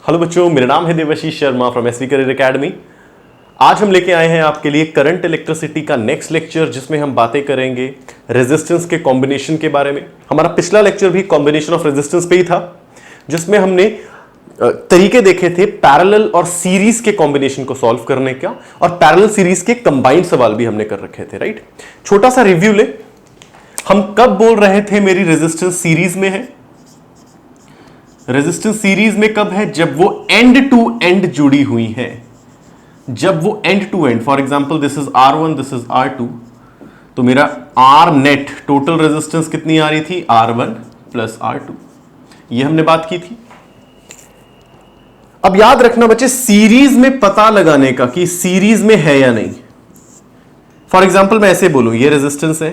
Hello बच्चों, मेरा नाम है Devashish Sharma from SV career academy. आज हम लेके आए हैं आपके लिए करंट इलेक्ट्रिसिटी का नेक्स्ट लेक्चर, जिसमें हम बातें करेंगे रेजिस्टेंस के कॉम्बिनेशन के बारे में। हमारा पिछला लेक्चर भी कॉम्बिनेशन ऑफ रेजिस्टेंस पे ही था, जिसमें हमने तरीके देखे थे पैरेलल और सीरीज के कॉम्बिनेशन को सॉल्व करने का, और पैरेलल सीरीज के कंबाइंड सवाल भी हमने कर रखे थे। राइट, छोटा सा रिव्यू ले। हम कब बोल रहे थे मेरी रेजिस्टेंस सीरीज में है? रेजिस्टेंस सीरीज में कब है? जब वो एंड टू एंड जुड़ी हुई है। जब वो end to end, for example this is R1, this is R2, तो मेरा R नेट टोटल रेजिस्टेंस कितनी आ रही थी? R1 plus R2। ये हमने बात की थी। अब याद रखना बच्चे, सीरीज में पता लगाने का कि सीरीज में है या नहीं। फॉर एग्जांपल मैं ऐसे बोलूं, ये रेजिस्टेंस है,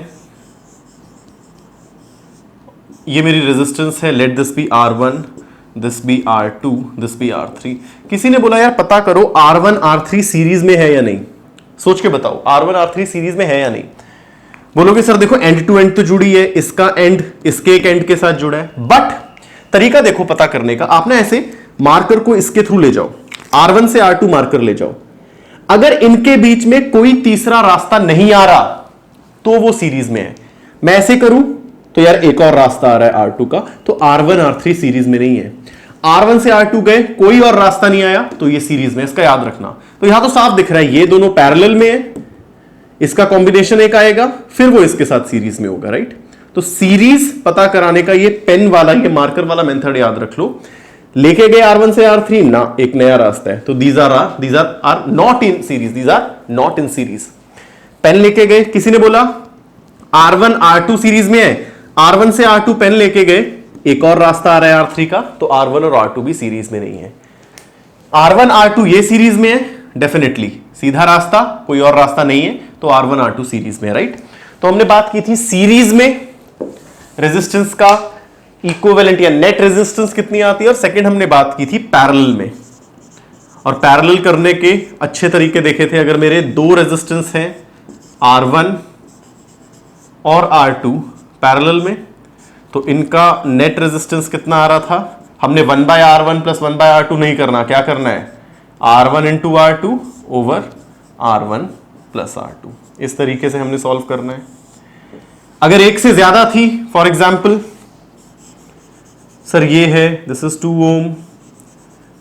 ये मेरी रेजिस्टेंस है, let this be R1, this be R2, this be R3। किसी ने बोला यार पता करो R1 R3 सीरीज में है या नहीं। सोच के बताओ, R1 R3 सीरीज में है या नहीं। बोलोगे सर देखो एंड टू एंड तो जुड़ी है, इसका एंड इसके एक एंड के साथ जुड़ा है, बट तरीका देखो पता करने का। आप ना ऐसे मार्कर को इसके थ्रू ले जाओ, R1 से R2 मार्कर ले जाओ। अगर इनके बीच में कोई तीसरा रास्ता नहीं आ रहा तो वो सीरीज में है। मैं ऐसे करूं तो यार एक और रास्ता आ रहा है R2 का, तो R1 R3 सीरीज में नहीं है। R1 से R2 गए, कोई और रास्ता नहीं आया, तो ये सीरीज में। इसका याद रखना। तो यहां तो साफ दिख रहा है ये दोनों पैरेलल में है, इसका कॉम्बिनेशन एक आएगा, फिर वो इसके साथ सीरीज में होगा। राइट, तो सीरीज पता कराने का ये पेन वाला, ये मार्कर वाला मेथड याद रख लो। लेके गए R1 से R3 ना, एक नया रास्ता है, तो these are not in series, these are not in series. Pen लेके गए, किसी ने बोला R1 R2 सीरीज में है, R1 से R2 पेन लेके गए, एक और रास्ता आ रहा है R3 का, तो R1 और R2 भी सीरीज में नहीं है। R1 R2 ये सीरीज में है, डेफिनेटली सीधा रास्ता, कोई और रास्ता नहीं है, तो R1 R2 सीरीज में। राइट, तो हमने बात की थी सीरीज में रेजिस्टेंस का इक्विवेलेंट या नेट रेजिस्टेंस कितनी आती है, और सेकंड हमने बात की थी पैरेलल में। और पैरेलल करने के अच्छे तरीके देखे थे। अगर मेरे दो रेजिस्टेंस हैं R1 और R2 पैरेलल में, तो इनका नेट रेजिस्टेंस कितना आ रहा था? हमने 1/R1 प्लस 1/R2 नहीं करना, क्या करना है? R1 into R2 over R1 plus R2। इस तरीके से हमने सॉल्व करना है। अगर एक से ज्यादा थी, फॉर एग्जाम्पल सर ये है, this is 2 ohm,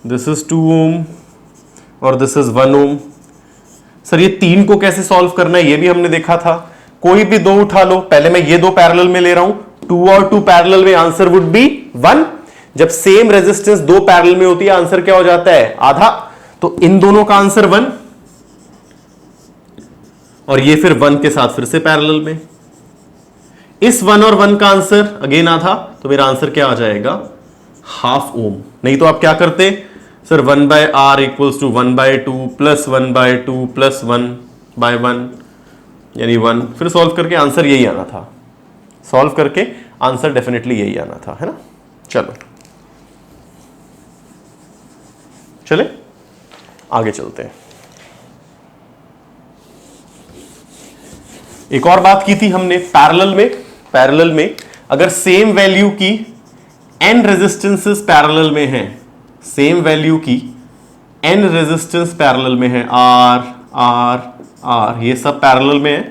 this is 2 ohm और दिस इज 1 ओम। सर ये तीन को कैसे सॉल्व करना है ये भी हमने देखा था। कोई भी दो उठा लो, पहले मैं ये दो पैरेलल में ले रहा हूं, 2 और 2 पैरेलल में, आंसर वुड बी 1। जब सेम रेजिस्टेंस दो पैरेलल में होती है, आंसर क्या हो जाता है? आधा। तो इन दोनों का आंसर 1, और ये फिर 1 के साथ फिर से पैरेलल में। इस 1 और 1 का आंसर अगेन आधा, तो मेरा आंसर क्या आ जाएगा? Half ohm. नहीं तो आप क्या करते sir, 1/R equals to 1/2 plus 1/2 plus 1/1 यानी 1। फिर सॉल्व करके आंसर यही आना था, सॉल्व करके आंसर डेफिनेटली यही आना था, है ना। चलो चले आगे चलते हैं। एक और बात की थी हमने पैरेलल में अगर सेम वैल्यू की n रेजिस्टेंसेस पैरेलल में हैं, सेम वैल्यू की n रेजिस्टेंस पैरेलल में है, R ये सब पैरेलल में है,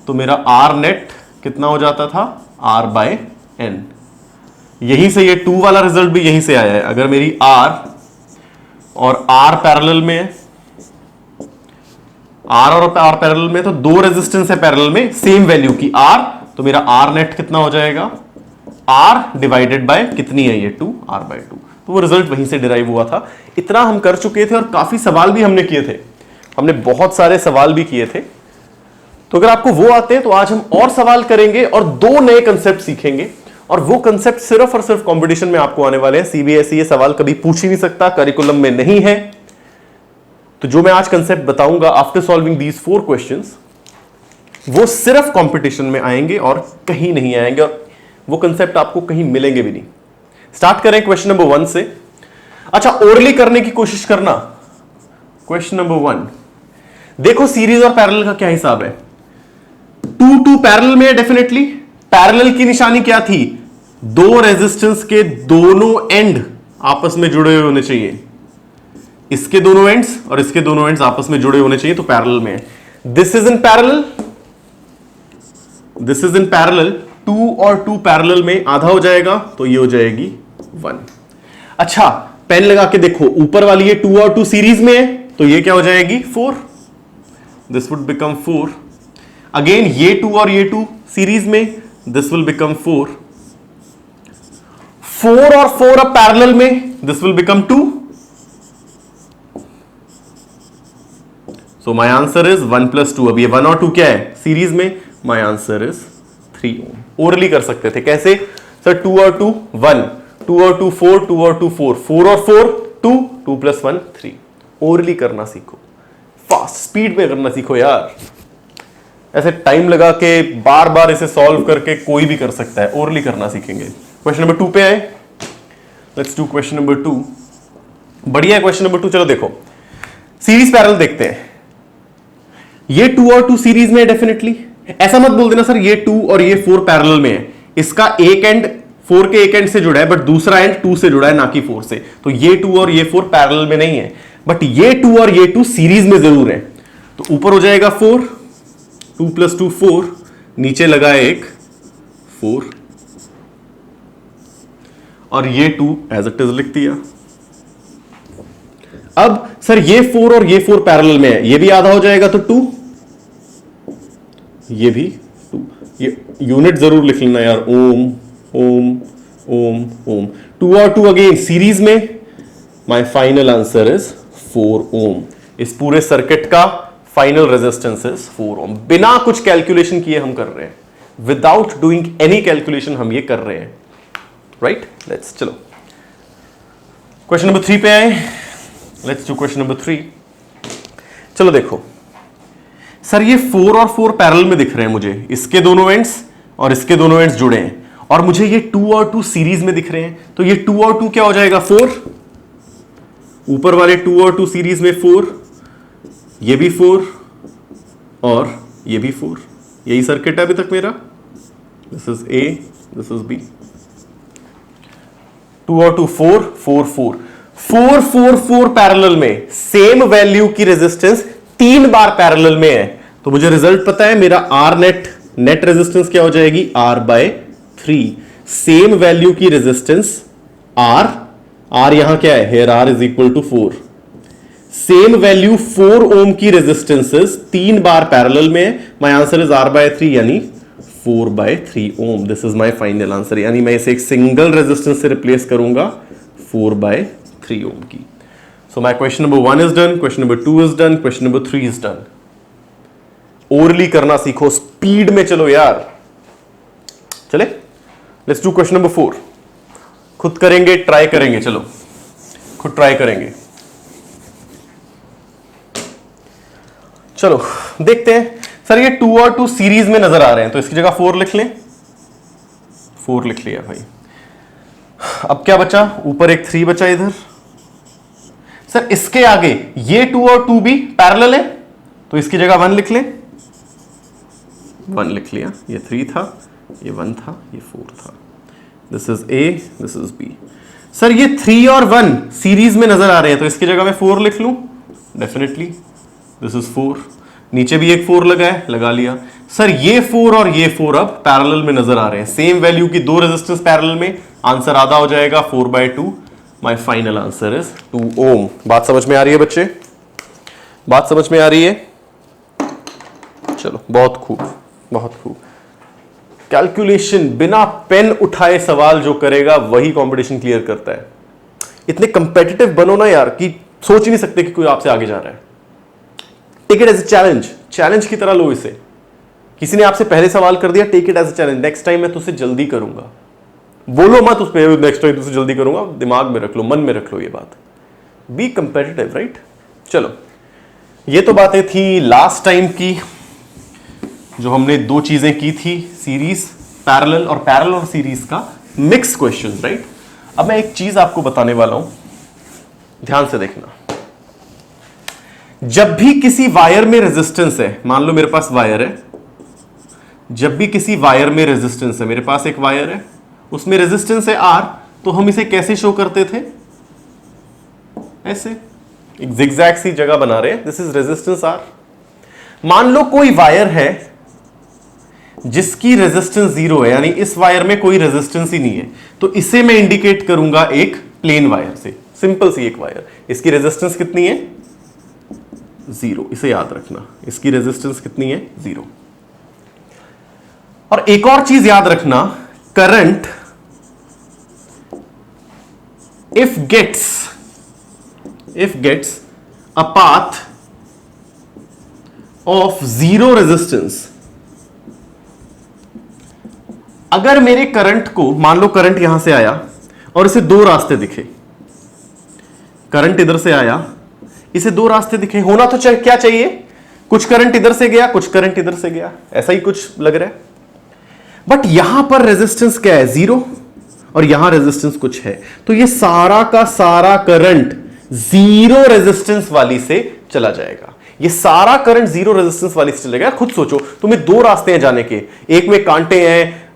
तो मेरा R नेट कितना हो जाता था? R/n। यहीं से ये 2 वाला रिजल्ट भी यहीं से आया है। अगर मेरी R और R पैरेलल में है, R और R पैरेलल में, तो दो रेजिस्टेंस है पैरेलल में सेम वैल्यू की R, तो मेरा R नेट कितना हो जाएगा? R डिवाइडेड बाय कितनी है ये? 2, R/2। तो वो रिजल्ट वहीं से डिराइव हुआ था। इतना हम कर चुके थे, और काफी सवाल भी हमने किए थे, हमने बहुत सारे सवाल भी किए थे। तो अगर आपको वो आते हैं तो आज हम और सवाल करेंगे और 2 नए कंसेप्ट सीखेंगे, और वो कंसेप्ट सिर्फ और सिर्फ कंपटीशन में आपको आने वाले हैं। सीबीएसई ये सवाल कभी पूछ ही नहीं सकता, करिकुलम में नहीं है। तो जो मैं आज कंसेप्ट बताऊंगा आफ्टर सॉल्विंग दीज 4 क्वेश्चंस, वो सिर्फ कंपटीशन में आएंगे और कहीं नहीं आएंगे, और वो कंसेप्ट आपको कहीं मिलेंगे भी नहीं। स्टार्ट करें क्वेश्चन नंबर 1 से। अच्छा, ओरली करने की कोशिश करना। क्वेश्चन नंबर 1 देखो, सीरीज और पैरेलल का क्या हिसाब है? 2 पैरेलल में है डेफिनेटली। पैरेलल की निशानी क्या थी? दो रेजिस्टेंस के दोनों एंड आपस में जुड़े हुए होने चाहिए, इसके दोनों एंड्स और इसके दोनों एंड्स आपस में जुड़े होने चाहिए, तो पैरेलल में है। This is in parallel, this is in parallel, 2 और 2 पैरेलल में आधा हो जाएगा, तो ये हो जाएगी 1। अच्छा, पेन लगा के देखो, ऊपर वाली ये 2 और 2 सीरीज में है, तो ये क्या हो जाएगी 4, दिस वुड बिकम 4। अगेन ये 2 और ये 2 सीरीज में, दिस विल बिकम 4। 4 और 4 अब पैरेलल में, this will become 2। So my answer is 1 + 2। अब ये 1 और 2 क्या है सीरीज में, my answer is 3 ohm. Orally कर सकते थे, कैसे सर? 2 और 2 1, 2 और 2 4, 2 और 2 4, 4 और 4 2, 2 + 1 3। ओरली करना सीखो, फास्ट स्पीड में करना सीखो यार। ऐसे टाइम लगा के बार बार इसे सॉल्व करके कोई भी कर सकता है, ओरली करना सीखेंगे। क्वेश्चन नंबर 2 पे आए, लेट्स डू क्वेश्चन नंबर 2। बढ़िया है क्वेश्चन नंबर 2। चलो देखो, सीरीज पैरेलल देखते हैं। ये 2 और 2 सीरीज में है डेफिनेटली। ऐसा मत बोल देना सर ये 2 और ये 4 पैरेलल में है। इसका एक एंड 4 के एक एंड से जुड़ा है, बट दूसरा एंड 2 से जुड़ा है, ना कि 4 से। तो ये 2 और ये 4 पैरेलल में नहीं है, बट ये 2 और ये 2 सीरीज में जरूर है। तो ऊपर हो जाएगा 4, 2 + 2 4, नीचे लगा एक 4, और ये 2 एज इट इज लिख दिया। अब सर ये 4 और ये 4 पैरेलल में है, ये भी आधा हो जाएगा, तो 2, ये भी 2। ये यूनिट जरूर लिख लेना यार, ओम ओम ओम ओम। 2 और 2 अगेन सीरीज में, माय फाइनल आंसर इज 4 ओम। इस पूरे सर्किट का फाइनल रेजिस्टेंस इज 4 ओम। बिना कुछ कैलकुलेशन किए हम कर रहे हैं, विदाउट डूइंग एनी कैलकुलेशन हम ये कर रहे हैं, राइट? लेट्स चलो क्वेश्चन नंबर 3 पे आए। Let's do question number 3। चलो देखो सर, ये 4 और 4 पैरेलल में दिख रहे हैं मुझे, इसके दोनों एंड्स और इसके दोनों एंड्स जुड़े हैं, और मुझे ये 2 और 2 सीरीज में दिख रहे हैं। तो ये 2 और 2 क्या हो जाएगा 4, ऊपर वाले 2 और 2 सीरीज में 4, ये भी 4 और ये भी 4। यही सर्किट है अभी तक मेरा। This is A, this is B. 2 और 2 4 4 4 4 4 4 पैरेलल में सेम वैल्यू की रेजिस्टेंस 3 बार पैरेलल में है। तो मुझे रिजल्ट पता है, मेरा आर नेट रेजिस्टेंस क्या हो जाएगी, R/3। सेम वैल्यू की रेजिस्टेंस आर यहां क्या है, here R is equal to 4। Same value 4 ohm की रेजिस्टेंसेस 3 बार पैरेलल में है। माय आंसर इज R/3 यानी 4/3 ohm. This is my final answer. यानी मैं इसे एक सिंगल रेजिस्टेंस से रिप्लेस करूंगा 4/3 ओम की। So my question number 1 is done, question number 2 is done, question number 3 is done. Orally करना सीखो, स्पीड में चलो यार। चले, लेट्स डू क्वेश्चन नंबर 4। खुद करेंगे, ट्राई करेंगे, चलो खुद ट्राई करेंगे। चलो देखते हैं। सर ये 2 और 2 सीरीज में नजर आ रहे हैं, तो इसकी जगह 4 लिख लें। 4 लिख लिया भाई। अब क्या बचा, ऊपर एक 3 बचा इधर। सर इसके आगे ये 2 और 2 भी पैरेलल है, तो इसकी जगह 1 लिख लें। 1 लिख लिया। ये 3 था, ये 1 था, ये 4 था। This is A, this is B. Sir ये 3 और 1 सीरीज में नजर आ रहे हैं, तो इसकी जगह मैं 4 लिख लूं। Definitely this is 4। नीचे भी एक 4 लगा है, लगा लिया। सर ये 4 और ये 4 अब पैरेलल में नजर आ रहे हैं, सेम वैल्यू की 2 रेजिस्टेंस पैरेलल में। आंसर आधा हो जाएगा 4/2। माय फाइनल आंसर इज 2 ओम। बात समझ में आ रही है बच्चे? बात समझ में आ रही है? चलो बहुत खूब, बहुत खूब। कैलकुलेशन बिना पेन उठाए सवाल जो करेगा वही कंपटीशन क्लियर करता है। इतने कंपेटिटिव बनो ना यार कि सोच ही नहीं सकते कि कोई आपसे आगे जा रहा है। Take it as a challenge, challenge की तरह लो इसे। किसी ने आपसे पहले सवाल कर दिया, take it as a challenge. Next time मैं तुझसे जल्दी करूंगा। बोलो मत उस पर नेक्स्ट टाइम तुझसे जल्दी करूंगा, दिमाग में रख लो, मन में रख लो ये बात। Be competitive, right? चलो ये तो बातें थी लास्ट टाइम की, जो हमने 2 चीजें की थी, सीरीज पैरेलल और सीरीज का मिक्स क्वेश्चन, राइट? अब मैं एक चीज आपको बताने वाला हूं, ध्यान से देखना। जब भी किसी वायर में रेजिस्टेंस है, मान लो मेरे पास वायर है, जब भी किसी वायर में रेजिस्टेंस है, मेरे पास एक वायर है, उसमें रेजिस्टेंस है R, तो हम इसे कैसे शो करते थे? ऐसे। एक जिगजैग सी जगह बना रहे हैं, दिस इज रेजिस्टेंस आर। मान लो कोई वायर है जिसकी रेजिस्टेंस 0 है, यानी इस वायर में कोई रेजिस्टेंस ही नहीं है, तो इसे मैं इंडिकेट करूंगा एक प्लेन वायर से, सिंपल सी एक वायर। इसकी रेजिस्टेंस कितनी है? 0, इसे याद रखना, इसकी रेजिस्टेंस कितनी है? 0। और एक और चीज याद रखना, current if gets a path of 0 resistance, अगर मेरे करंट को, मान लो करंट यहां से आया और इसे दो रास्ते दिखे, करंट इधर से आया, इसे दो रास्ते दिखे, होना तो क्या चाहिए? कुछ करंट इधर से गया, कुछ करंट इधर से गया, ऐसा ही कुछ लग रहा है। बट यहां पर रेजिस्टेंस क्या है? 0, और यहां रेजिस्टेंस कुछ है, तो ये सारा का सारा करंट 0 रेजिस्टेंस वाली से चला जाएगा। ये सारा करंट 0 रेजिस्टेंस वाली से चलेगा। खुद सोचो, तुम्हें दो रास्ते हैं जाने के, एक में कांटे हैं,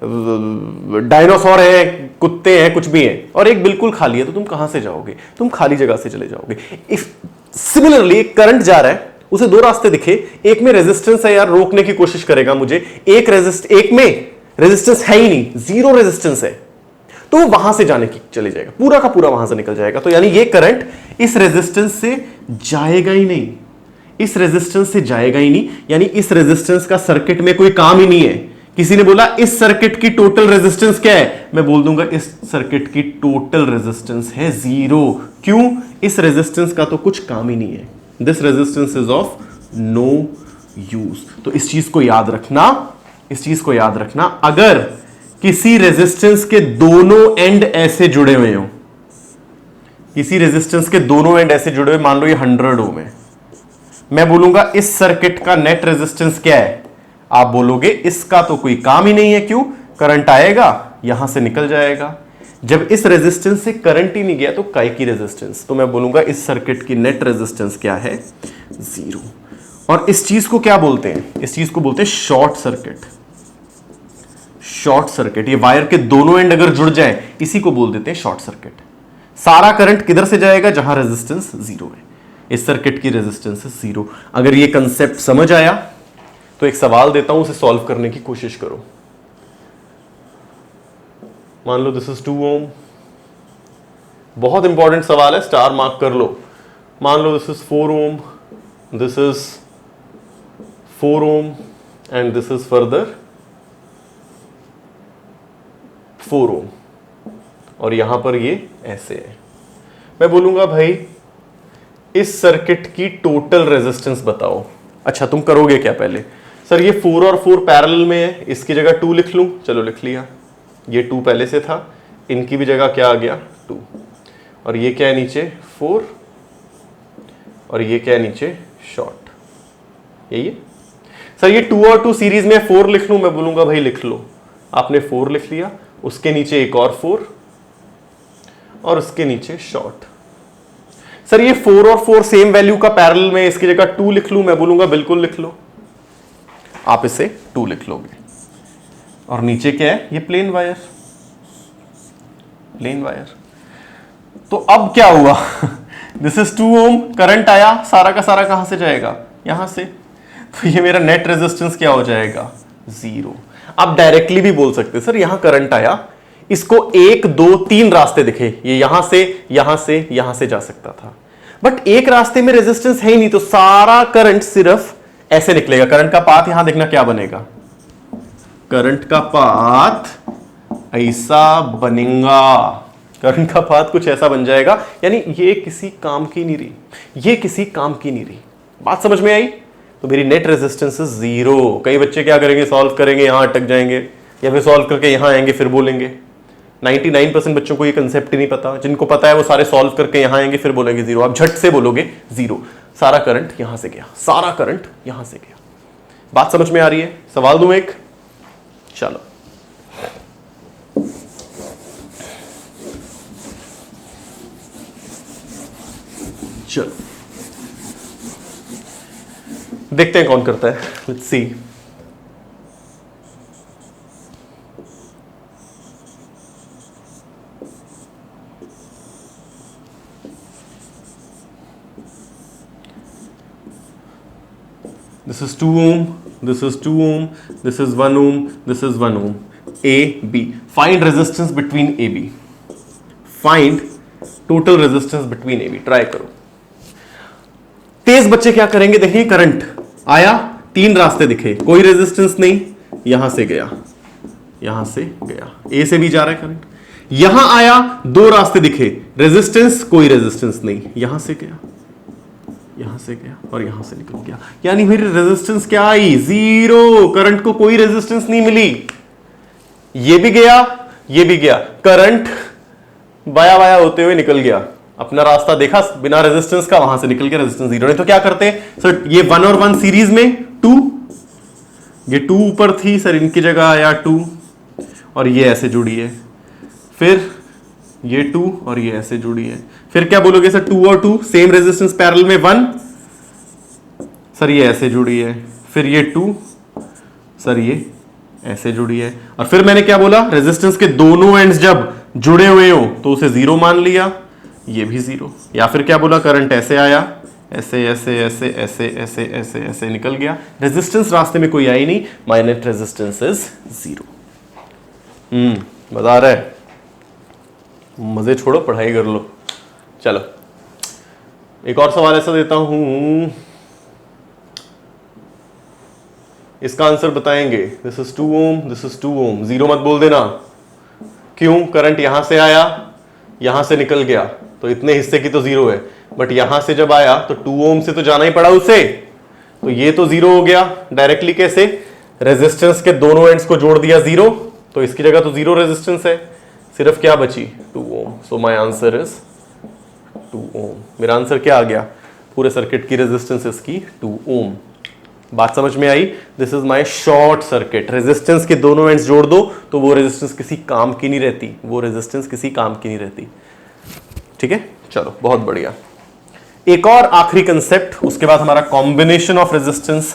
डायनासोर है, कुत्ते हैं, कुछ भी है, और एक बिल्कुल खाली है, तो तुम कहां से जाओगे? तुम खाली जगह से चले जाओगे। सिमिलरली एक करंट जा रहा है, उसे दो रास्ते दिखे, एक में रेजिस्टेंस है, यार रोकने की कोशिश करेगा मुझे, एक में रेजिस्टेंस है ही नहीं, 0 रेजिस्टेंस है, तो वहां से जाने की चले जाएगा, पूरा का पूरा वहां से निकल जाएगा। तो यानी ये करंट इस रेजिस्टेंस से जाएगा ही नहीं, इस रेजिस्टेंस से जाएगा ही नहीं, यानी इस रेजिस्टेंस का सर्किट में कोई काम ही नहीं है। किसी ने बोला इस सर्किट की टोटल रेजिस्टेंस क्या है, मैं बोल दूंगा इस सर्किट की टोटल रेजिस्टेंस है 0। क्यों? इस रेजिस्टेंस का तो कुछ काम ही नहीं है, this resistance is of no use. तो इस चीज को याद रखना, इस चीज को याद रखना, अगर किसी रेजिस्टेंस के दोनों एंड ऐसे जुड़े हुए हो, किसी रेजिस्टेंस के दोनों एंड ऐसे जुड़े हुए, मान लो ये 100 ओम है, मैं बोलूंगा इस सर्किट का नेट रेजिस्टेंस क्या है, आप बोलोगे इसका तो कोई काम ही नहीं है। क्यों? करंट आएगा, यहां से निकल जाएगा। जब इस रेजिस्टेंस से करंट ही नहीं गया तो काय की रेजिस्टेंस, तो मैं बोलूंगा इस सर्किट की नेट रेजिस्टेंस क्या है? 0। और इस चीज को क्या बोलते हैं? इस चीज को बोलते हैं शॉर्ट सर्किट। शॉर्ट सर्किट, ये वायर के दोनों एंड अगर जुड़ जाए, इसी को बोल देते हैं शॉर्ट सर्किट। सारा करंट किधर से जाएगा? जहां रेजिस्टेंस 0 है। इस सर्किट की रेजिस्टेंस है 0। अगर ये कंसेप्ट समझ आया तो एक सवाल देता हूं, उसे सॉल्व करने की कोशिश करो। मान लो दिस इज 2 ओम, बहुत इंपॉर्टेंट सवाल है, स्टार मार्क कर लो। मान लो this is 4 ohm, this is 4 ohm and this is further 4 ohm, और यहां पर ये ऐसे है। मैं बोलूंगा भाई इस सर्किट की टोटल रेजिस्टेंस बताओ। अच्छा, तुम करोगे क्या पहले? सर ये 4 और 4 पैरेलल में है, इसकी जगह 2 लिख लूं? चलो लिख लिया। ये 2 पहले से था, इनकी भी जगह क्या आ गया? 2। और ये क्या है नीचे? 4, और ये क्या है नीचे? शॉर्ट। यही है सर। ये 2 और 2 सीरीज में, 4 लिख लूं? मैं बोलूंगा भाई लिख लो। आपने 4 लिख लिया, उसके नीचे एक और 4, और उसके नीचे शॉर्ट। सर ये 4 और 4 सेम वैल्यू का पैरेलल में, इसकी जगह 2 लिख लूं? मैं बोलूंगा बिल्कुल लिख लो। आप इसे 2 लिख लोगे, और नीचे क्या है? ये प्लेन वायर, प्लेन वायर। तो अब क्या हुआ? दिस इज 2 ओम, करंट आया, सारा का सारा कहां से जाएगा? यहां से। तो ये मेरा नेट रेजिस्टेंस क्या हो जाएगा? 0। आप डायरेक्टली भी बोल सकते सर यहां करंट आया, इसको 1 2 3 रास्ते दिखे, ये यहां से यहां से यहां से जा सकता था, बट एक रास्ते में रेजिस्टेंस है ही नहीं, तो सारा करंट सिर्फ ऐसे निकलेगा। करंट का पाथ यहां देखना क्या बनेगा? करंट का पाथ ऐसा बनेगा, करंट का पाथ कुछ ऐसा बन जाएगा। यानी ये किसी काम की नहीं रही, ये किसी काम की नहीं रही। बात समझ में आई? तो मेरी नेट रेजिस्टेंस 0। कई बच्चे क्या करेंगे? सॉल्व करेंगे, यहां अटक जाएंगे, या फिर सॉल्व करके यहां आएंगे, फिर बोलेंगे। 99% बच्चों को ये कंसेप्ट ही नहीं पता। जिनको पता है वो सारे सॉल्व करके यहां आएंगे, फिर बोलेंगे 0। आप झट से बोलोगे 0, सारा करंट यहां से गया, सारा करंट यहां से गया। बात समझ में आ रही है? सवाल दूं एक? चलो, चलो देखते हैं कौन करता है। Let's see. This is 2 ohm, this is 2 ohm, this is 1 ohm, this is 1 ohm, A B. Find resistance between A B, find total resistance between A B. Try करो। तेज बच्चे क्या करेंगे, देखिए करंट आया, 3 रास्ते दिखे, कोई रेजिस्टेंस नहीं, यहां से गया, यहां से गया, ए से भी जा रहा है करंट, यहां आया, 2 रास्ते दिखे, रेजिस्टेंस, कोई रेजिस्टेंस नहीं, यहां से गया, यहां से गया और यहां से निकल गया। यानी फिर रेजिस्टेंस क्या आई, 0। करंट को कोई रेजिस्टेंस नहीं मिली, ये भी गया, ये भी गया, करंट बाया बाया होते हुए निकल गया, अपना रास्ता देखा बिना रेजिस्टेंस का, वहां से निकल के रेजिस्टेंस 0। नहीं तो क्या करते सर, ये 1 और 1 सीरीज में 2, ये 2 ऊपर थी सर, इनकी जगह आया 2 और ये ऐसे जुड़ी है, फिर ये 2 और ये ऐसे जुड़ी है, फिर क्या बोलोगे सर, 2 और 2 सेम रेजिस्टेंस पैरेलल में 1, सर ये ऐसे जुड़ी है, फिर ये 2 सर ये ऐसे जुड़ी है, और फिर मैंने क्या बोला, रेजिस्टेंस के दोनों एंड्स जब जुड़े हुए हो तो उसे 0 मान लिया, ये भी 0। या फिर क्या बोला, करंट ऐसे आया, ऐसे ऐसे ऐसे ऐसे ऐसे ऐसे ऐसे निकल गया, रेजिस्टेंस रास्ते में कोई आई नहीं, माय नेट रेजिस्टेंस इज 0। मजा आ रहा है, मजे छोड़ो, पढ़ाई कर लो। चलो एक और सवाल ऐसा देता हूं, इसका आंसर बताएंगे। This is 2 ohm, this is 2 ohm, 0 मत बोल देना। क्यों, करंट यहां से आया, यहां से निकल गया, तो इतने हिस्से की तो 0 है, बट यहां से जब आया तो 2 ओम से तो जाना ही पड़ा उसे, तो ये तो 0 हो गया डायरेक्टली। कैसे, रेजिस्टेंस के दोनों एंड्स को जोड़ दिया 0, तो इसकी जगह तो 0 रेजिस्टेंस है, सिर्फ क्या बची, 2 ओम। सो माय आंसर इज 2 ओम। मेरा आंसर क्या आ गया, पूरे सर्किट की रेजिस्टेंस इसकी 2 ओम। बात समझ में आई। This is my short circuit. Resistance के दोनों एंड्स जोड़ दो तो वो रेजिस्टेंस किसी काम की नहीं रहती, वो रेजिस्टेंस किसी काम की नहीं रहती। ठीक है, चलो बहुत बढ़िया। एक और आखिरी कंसेप्ट, उसके बाद हमारा कॉम्बिनेशन ऑफ रेजिस्टेंस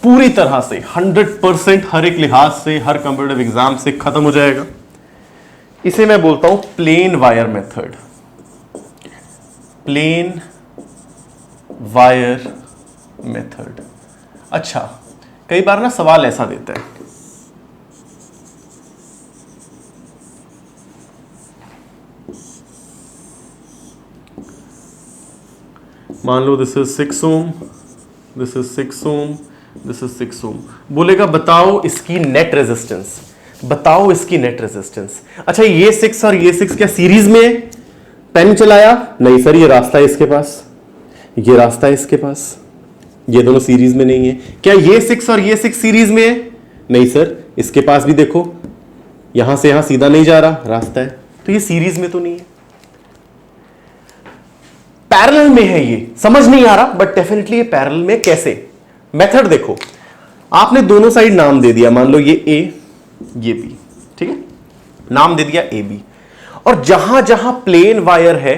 पूरी तरह से 100% हर एक लिहाज से, हर कंप्यूटर एग्जाम से खत्म हो जाएगा। इसे मैं बोलता हूं plane wire method. Plane wire method. अच्छा, कई बार ना सवाल ऐसा देता है, मान लो this is 6 ohm, this is 6 ohm, this is 6 ohm. बोलेगा बताओ इसकी नेट रेजिस्टेंस, बताओ इसकी नेट रेजिस्टेंस। अच्छा, ये 6 और ये 6 क्या सीरीज में है? पेन चलाया, नहीं सर, ये रास्ता है इसके पास, ये रास्ता है इसके पास, ये दोनों सीरीज में नहीं है। क्या ये 6 और ये 6 सीरीज में है? नहीं सर, इसके पास भी देखो, यहां से यहां सीधा नहीं जा रहा, रास्ता है, तो ये सीरीज में तो नहीं है, पैरेलल में है। ये समझ नहीं आ रहा, बट डेफिनेटली ये पैरेलल में। कैसे? मेथड देखो, आपने दोनों साइड नाम दे दिया, मान लो ये ए, ये बी, ठीक है, नाम दे दिया ए बी, और जहां जहां प्लेन वायर है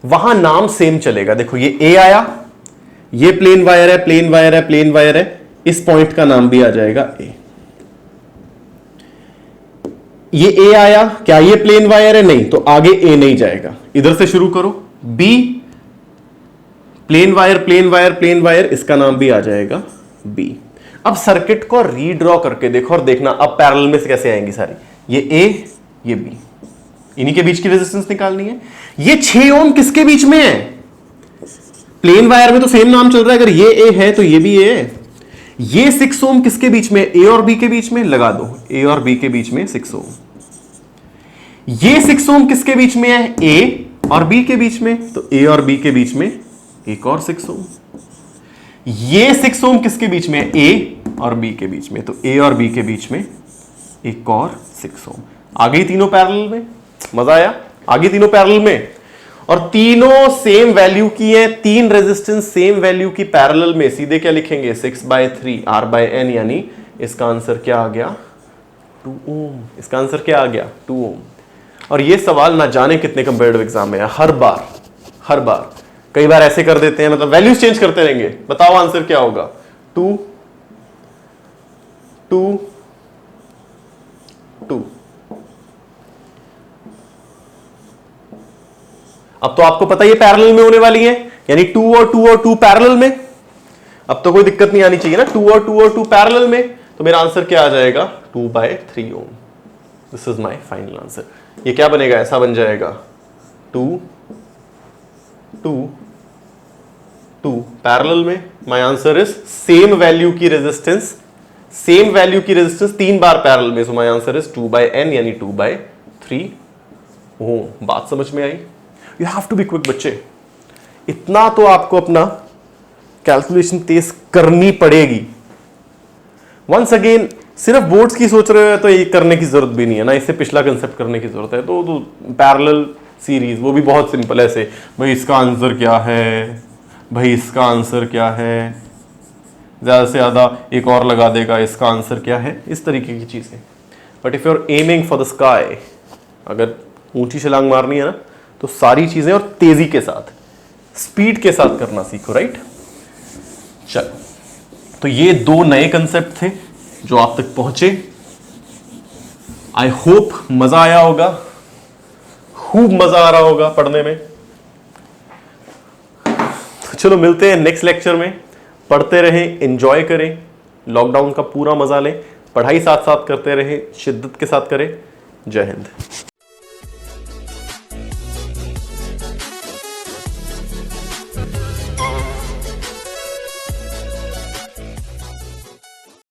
वहां नाम सेम चलेगा। देखो ये ए आया, ये प्लेन वायर है, प्लेन वायर है, प्लेन वायर है, इस पॉइंट का नाम भी आ जाएगा ए। ये ए आया, क्या ये प्लेन वायर है? नहीं, तो आगे ए नहीं जाएगा, इधर से शुरू करो। B plain wire, plain wire, plain wire, इसका नाम भी आ जाएगा बी। अब सर्किट को रीड्रॉ करके देखो और देखना अब पैरेलल में से कैसे आएंगी सारी। ये ए, ये बी, इन्हीं के बीच की रेजिस्टेंस निकालनी है। ये 6 ओम किसके बीच में है? प्लेन वायर में तो सेम नाम चल रहा है, अगर ये ए है तो ये भी ए है। ये 6 ओम किसके बीच में? ए और बी के बीच में, लगा दो, ए और बी के बीच में 6 ओम। ये 6 ओम किसके बीच में है? ए और बी के बीच में, तो ए और बी के बीच में एक और 6 ओम। ये 6 ओम किसके बीच में? ए और बी के बीच में, तो ए और बी के बीच में एक और 6 ओम। आ गई तीनों पैरेलल में। मजा आया? आ गई तीनों पैरेलल में, और तीनों सेम वैल्यू की है, 3 रेजिस्टेंस सेम वैल्यू की पैरेलल में। सीधे क्या लिखेंगे? 6/3 R/N, यानी इसका आंसर क्या आ गया? 2 ओम। इसका आंसर क्या आ गया? 2 ओम। और ये सवाल ना जाने कितने कंपैरेटिव एग्जाम में है, हर बार। कई बार ऐसे कर देते हैं, मतलब वैल्यूज चेंज करते रहेंगे। बताओ आंसर क्या होगा? 2 2 2। अब तो आपको पता ही पैरेलल में होने वाली है, यानी 2 और 2 और 2 पैरेलल में। अब तो कोई दिक्कत नहीं आनी चाहिए ना, 2 और 2 पैरेलल में, तो मेरा आंसर क्या आ जाएगा 2/3 ohm. This is my final answer. ये क्या बनेगा, ऐसा बन जाएगा 2 2 2 पैरेलल में। My answer is same value की रेजिस्टेंस, सेम वैल्यू की रेजिस्टेंस 3 बार पैरेलल में, so my answer is 2/n यानी 2/3 ओम। बात समझ में आई? You have to be quick बच्चे, इतना तो आपको अपना कैलकुलेशन तेज करनी पड़ेगी। वंस अगेन सिर्फ बोर्ड्स की सोच रहे हो तो ये करने की जरूरत भी नहीं है ना, इससे पिछला कंसेप्ट करने की जरूरत है। तो पैरेलल सीरीज वो भी बहुत सिंपल है, ऐसे भाई इसका आंसर क्या है, भाई इसका आंसर क्या है, ज्यादा से ज्यादा एक और लगा देगा, इसका आंसर क्या है, इस तरीके की चीजें। But if you are aiming for the sky, अगर ऊंची छलांग मारनी है ना, तो सारी चीजें और तेजी के साथ, स्पीड के साथ करना सीखो, राइट? चलो, तो ये 2 नए कंसेप्ट थे जो आप तक पहुंचे। आई होप मजा आया होगा, खूब मजा आ रहा होगा पढ़ने में। तो चलो मिलते हैं नेक्स्ट लेक्चर में, पढ़ते रहें, एंजॉय करें, लॉकडाउन का पूरा मजा लें, पढ़ाई साथ साथ करते रहें, शिद्दत के साथ करें। जय हिंद।